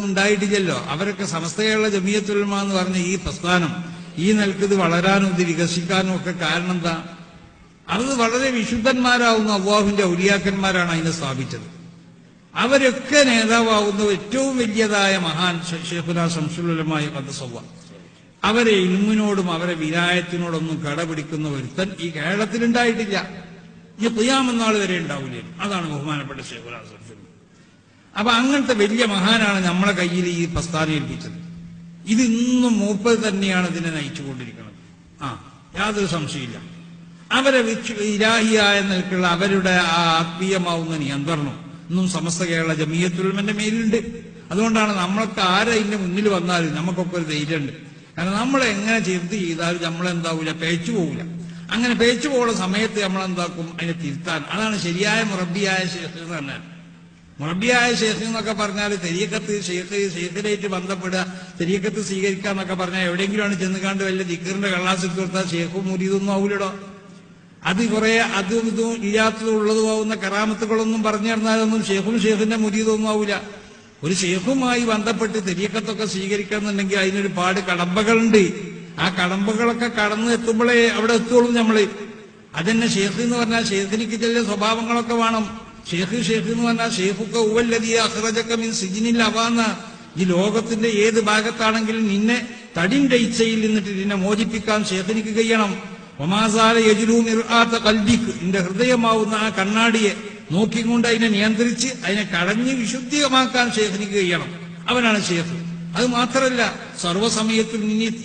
ഉണ്ടായിട്ടില്ലല്ലോ. അവരൊക്കെ സമസ്ത കേരള ജമിയത്തുൽ ഉലമ എന്ന് പറഞ്ഞ ഈ പ്രസ്ഥാനം ഈ നിലക്കിത് വളരാനും ഇത് വികസിക്കാനും ഒക്കെ കാരണം എന്താ? അത് വളരെ വിശുദ്ധന്മാരാവുന്ന അല്ലാഹുവിന്റെ ഔലിയാക്കന്മാരാണ് അതിനെ സ്ഥാപിച്ചത്. അവരൊക്കെ നേതാവാകുന്ന ഏറ്റവും വലിയതായ മഹാൻ ശൈഖുനാ ശംസുൽ ഉലമ ഖദ്ദസല്ലാഹ്, അവരെ ഇൽമിനോടും അവരെ വിലായത്തിനോടൊന്നും കടപിടിക്കുന്ന ഒരുത്തൻ ഈ കേരളത്തിലുണ്ടായിട്ടില്ല. ഈ ഖിയാമത്ത് നാൾ വരെ ഉണ്ടാവില്ല. അതാണ് ബഹുമാനപ്പെട്ട ശൈഖുനാ ശംസുൽ ഉലമ. അപ്പൊ അങ്ങനത്തെ വലിയ മഹാനാണ് നമ്മളെ കയ്യിൽ ഈ പ്രസ്ഥാനം ഏൽപ്പിച്ചത്. ഇത് ഇന്നും മൂപ്പർ തന്നെയാണ് ഇതിനെ നയിച്ചുകൊണ്ടിരിക്കുന്നത്. യാതൊരു സംശയമില്ല. അവരെ ഇലാഹിയായ നിലക്കുള്ള അവരുടെ ആ ആത്മീയമാവുന്ന നിയന്ത്രണം ഇന്നും സമസ്ത കേരള ജമിയത്തുൽ ഉലമയുടെ മേലുണ്ട്. അതുകൊണ്ടാണ് നമ്മൾക്ക് ആരെ ഇതിന്റെ മുന്നിൽ വന്നാലും നമുക്കൊക്കെ ഒരു ധൈര്യമുണ്ട്. കാരണം നമ്മളെ എങ്ങനെ ചെയ്താലും നമ്മളെന്താവൂല, പേച്ചു പോവില്ല. അങ്ങനെ പേച്ചു പോകുന്ന സമയത്ത് നമ്മളെന്താക്കും, അതിനെ തിരുത്താൻ. അതാണ് ശരിയായ മുറബിയായ ശേഖ് എന്ന് പറഞ്ഞാൽ. മുറബിയായ ശേഖ് എന്നൊക്കെ പറഞ്ഞാൽ തെരീക്കത്ത് ശേഖിലായിട്ട് ബന്ധപ്പെടുക, തെരീക്കത്ത് സ്വീകരിക്കുക എന്നൊക്കെ പറഞ്ഞാൽ എവിടെയെങ്കിലുമാണ് ചെന്നുകാണ്ട് വല്ല ദിക്കറിന്റെ കള്ളാസിൽ തീർത്താൽ ശേഖും മുരീതൊന്നും ആവൂലടോ. അത് കുറെ അതും ഇതും ഇല്ലാത്തതും ഉള്ളതുമാവുന്ന കറാമത്തുകളൊന്നും പറഞ്ഞു തരുന്നാലൊന്നും ഷേഖിന്റെ മുരീതൊന്നും ആവൂല. ഒരു ഷേഖുമായി ബന്ധപ്പെട്ട് തെരീക്കത്തൊക്കെ സ്വീകരിക്കണമെന്നുണ്ടെങ്കിൽ അതിനൊരുപാട് കടമ്പകളുണ്ട്. ആ കടമ്പകളൊക്കെ കടന്നു എത്തുമ്പോഴേ അവിടെ എത്തുള്ളൂ നമ്മള്. അതന്നെ ഷേഖ് എന്ന് പറഞ്ഞാൽ ഷേഖിനിക്ക് ചില സ്വഭാവങ്ങളൊക്കെ വേണം. ഷേഖ് എന്ന് പറഞ്ഞാൽ ഷേഖുക്ക ഉവല്ലദീ അഖ്റജക മിൻ സിജ്നിൽ അവാന, ഈ ലോകത്തിന്റെ ഏത് ഭാഗത്താണെങ്കിലും നിന്നെ തടിന്റെ ഇച്ഛയിൽ നിന്നിട്ട് നിന്നെ മോചിപ്പിക്കാൻ ഷേഖിനിക്ക് കഴിയണം. ഒമാസാല യജ്ലൂ മിർആത ഖൽബിക്, നിന്റെ ഹൃദയമാവുന്ന ആ കണ്ണാടിയെ നോക്കിക്കൊണ്ട് അതിനെ നിയന്ത്രിച്ച് അതിനെ കടഞ്ഞ് വിശുദ്ധിയമാക്കാൻ ഷേഖിനിക്ക് കഴിയണം. അവനാണ് ഷേഖ്. അത് മാത്രമല്ല, സർവ്വസമയത്തും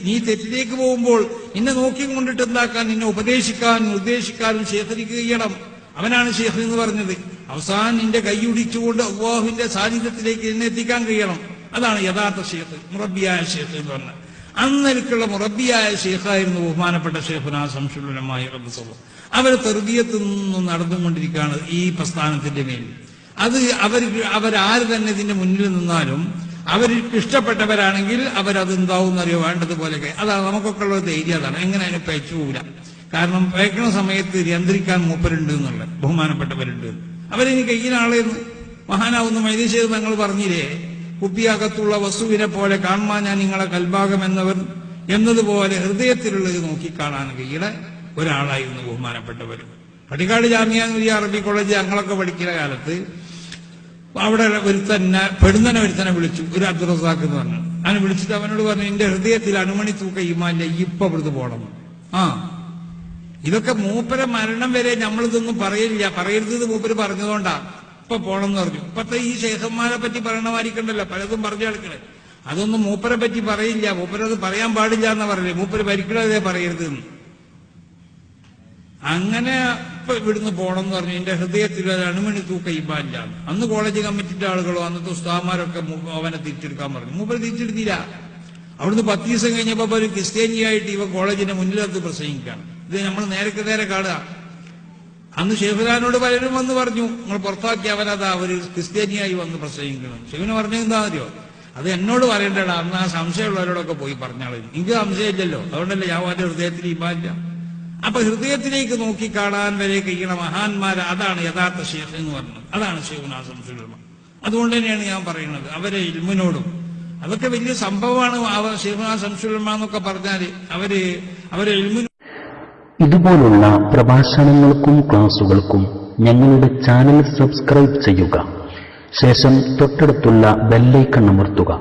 നീ തെറ്റിലേക്ക് പോകുമ്പോൾ നിന്നെ നോക്കിക്കൊണ്ടിട്ട് എന്താക്കാൻ, നിന്നെ ഉപദേശിക്കാനും നിർദ്ദേശിക്കാനും ഷേഖിനിക്ക് കഴിയണം. അവനാണ് ഷേഖ് എന്ന് പറഞ്ഞത്. അവസാനം നിന്റെ കൈയൊടിച്ചുകൊണ്ട് അല്ലാഹുവിന്റെ സാന്നിധ്യത്തിലേക്ക് എന്നെ എത്തിക്കാൻ കഴിയണം. അതാണ് യഥാർത്ഥ ഷേഖ്, മുറബിയായ ഷേഖ് എന്ന് പറഞ്ഞത്. അന്നേക്കുള്ള മുറബിയായ ഷേഖായിരുന്നു ബഹുമാനപ്പെട്ട ശൈഖുനാ ശംസുൽ ഉലമ ഖദ്ദസല്ലാഹ്. അവരെ തർബിയത്തിൽ നിന്നും നടന്നുകൊണ്ടിരിക്കുകയാണ് ഈ പ്രസ്ഥാനത്തിന്റെ മേലിൽ. അത് അവരാര് തന്നെ ഇതിന്റെ മുന്നിൽ നിന്നാലും അവർക്ക് ഇഷ്ടപ്പെട്ടവരാണെങ്കിൽ അവരതെന്താവുന്നറിയോ വേണ്ടതുപോലെയൊക്കെ. അതാണ് നമുക്കൊക്കെ ഉള്ള ധൈര്യം. അതാണ് എങ്ങനെ അതിനെ പേച്ചു പോകില്ല. കാരണം പേക്കുന്ന സമയത്ത് നിയന്ത്രിക്കാൻ മൂപ്പരുണ്ട് എന്നുള്ള ബഹുമാനപ്പെട്ടവരുണ്ട്. അവരെനി കയ്യിനാളെന്ന് മഹാനാവുന്ന മൈദീശേഖ് തങ്ങൾ പറഞ്ഞില്ലേ, കുപ്പിയകത്തുള്ള വസ്തുവിനെ പോലെ കാണുവാൻ ഞാൻ നിങ്ങളെ കൽഭാഗം എന്നതുപോലെ ഹൃദയത്തിലുള്ളത് നോക്കിക്കാണാൻ കയ്യിലെ ഒരാളായിരുന്നു ബഹുമാനപ്പെട്ടവർ. പട്ടിക്കാട് ജാമിയ നൂരിയ അറബി കോളേജ് ഞങ്ങളൊക്കെ പഠിക്കുന്ന കാലത്ത് അവിടെ പെടുന്നനെ ഒരുത്തനെ വിളിച്ചു, ഒരു അബ്ദുൾ റസാഖ് എന്ന് പറഞ്ഞു. അവനെ വിളിച്ചിട്ട് അവനോട് പറഞ്ഞു, എന്റെ ഹൃദയത്തിൽ അണുമണി തൂക്ക ഈമാനില്ല, ഇപ്പൊ ഇവിടുന്ന് പോകണം. ഇതൊക്കെ മൂപ്പരെ മരണം വരെ നമ്മളിതൊന്നും പറയരുത് മൂപ്പര് പറഞ്ഞതുകൊണ്ടാ ഇപ്പൊ പോണം എന്ന് പറഞ്ഞു. ഇപ്പത്തെ ഈ ശേഖന്മാരെ പറ്റി പറയണമായിരിക്കണ്ടല്ലോ പലതും പറഞ്ഞു കിടക്കണേ. അതൊന്നും മൂപ്പരെ പറ്റി പറയില്ല, മൂപ്പരത് പറയാൻ പാടില്ല എന്നാ പറയല്ലേ. മൂപ്പര് ഭരിക്കണതേ പറയരുത് എന്ന്. അങ്ങനെ ഇപ്പൊ ഇവിടുന്ന് പോണം എന്ന് പറഞ്ഞു. എന്റെ ഹൃദയത്തിൽ ഒരു അണുമണി തൂക്ക ഈമാനില്ല. അന്ന് കോളേജ് കമ്മിറ്റിന്റെ ആളുകളോ അന്നത്തെ ഉസ്താദ്മാരൊക്കെ അവനെ തിരിച്ചെടുക്കാൻ പറഞ്ഞു. മൂപ്പര് തിരിച്ചെടുത്തില്ല. അവിടുന്ന് 10 ദിവസം കഴിഞ്ഞപ്പോ ഒരു ക്രിസ്ത്യാനിയായിട്ട് ഇവ കോളേജിന്റെ മുന്നിലത്ത് പ്രസംഗിക്കുകയാണ്. ഇത് നമ്മൾ നേരെ കാണുക. അന്ന് ഷെയ്ഖുനാനോട് പലരും വന്ന് പറഞ്ഞു, നിങ്ങൾ പുറത്താക്കി അവനതാ ഒരു ക്രിസ്ത്യാനിയായി വന്ന് പ്രസംഗിക്കണം. ഷെയ്ഖുന പറഞ്ഞത് എന്താ അറിയോ, അത് എന്നോട് പറയണ്ടടാ, അന്ന് ആ സംശയമുള്ളവരോടൊക്കെ പോയി പറഞ്ഞാളെ. എനിക്ക് സംശയമില്ലല്ലോ, അതുകൊണ്ടല്ലേ യാവാന്റെ ഹൃദയത്തിൽ ഈമാനില്ല. അപ്പൊ ഹൃദയത്തിലേക്ക് നോക്കി കാണാൻ വരെ കഴിയണ മഹാന്മാർ, അതാണ് യഥാർത്ഥ ഷേഖ് എന്ന് പറഞ്ഞത്. അതാണ് ശൈഖുനാ ശംസുൽ ഉലമ. അതുകൊണ്ട് തന്നെയാണ് ഞാൻ പറയുന്നത് അവരെ ഇൽമിനോടും. അതൊക്കെ വലിയ സംഭവമാണ്. ശൈഖുനാ ശംസുൽ ഉലമ എന്നൊക്കെ പറഞ്ഞാല് അവരെ ഇൽമിനോട്. ഇതുപോലുള്ള പ്രഭാഷണങ്ങൾക്കും ക്ലാസുകൾക്കും ഞങ്ങളുടെ ചാനൽ സബ്സ്ക്രൈബ് ചെയ്യുക. ശേഷം തൊട്ടടുത്തുള്ള ബെല്ലൈക്കൺ അമർത്തുക.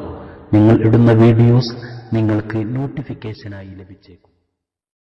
നിങ്ങൾ ഇടുന്ന വീഡിയോസ് നിങ്ങൾക്ക് നോട്ടിഫിക്കേഷനായി ലഭിച്ചേക്കും.